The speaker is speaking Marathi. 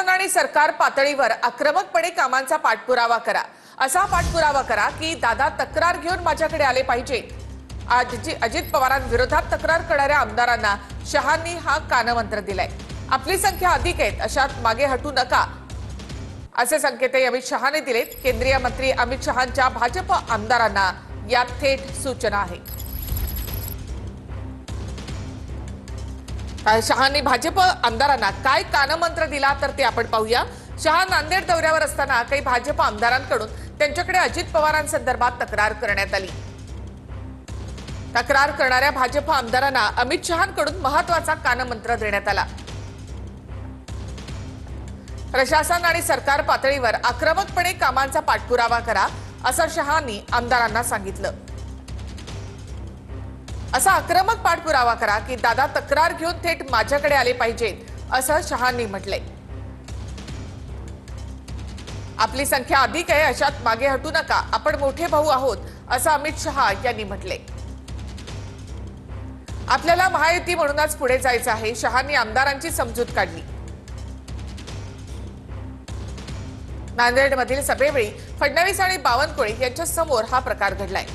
प्रशासन आणि सरकार पातळीवर आक्रमकपणे कामांचा पाठपुरावा करा। असा पाठपुरावा करा की दादा तक्रार घेऊन माझ्याकडे आले पाहिजे। अजित पवारांविरोधात तक्रार करणाऱ्या आमदारांना शहांनी हा कानमंत्र दिलाय। आपली संख्या अधिक आहे, अशात मागे हटू नका, असे संकेत अमित शहांनी दिलेत। केंद्रीय मंत्री अमित शहांच्या भाजप आमदारांना यात थेट सूचना आहे। शहांनी भाजप आमदारांना काय कानमंत्र दिला तर ते आपण पाहूया। शहा नांदेड दौऱ्यावर असताना काही भाजप आमदारांकडून त्यांच्याकडे अजित पवारांसंदर्भात तक्रार करण्यात आली। तक्रार करणाऱ्या भाजप आमदारांना अमित शहांकडून महत्त्वाचा कानमंत्र देण्यात आला। प्रशासन आणि सरकार पातळीवर आक्रमकपणे कामांचा पाठपुरावा करा, असं शहांनी आमदारांना सांगितलं। असा आक्रमक पाठपुरावा करा की दादा तक्रार घेऊन थेट माझ्याकडे आले पाहिजेत, असं शहांनी म्हटलंय। आपली संख्या अधिक आहे, अशात मागे हटू नका, आपण मोठे भाऊ आहोत, असं अमित शहा यांनी म्हटलंय। आपल्याला महायुती म्हणूनच पुढे जायचं आहे, शहांनी आमदारांची समजूत काढली। नांदेडमधील सभेवेळी फडणवीस आणि बावनकुळे यांच्या समोर हा प्रकार घडलाय।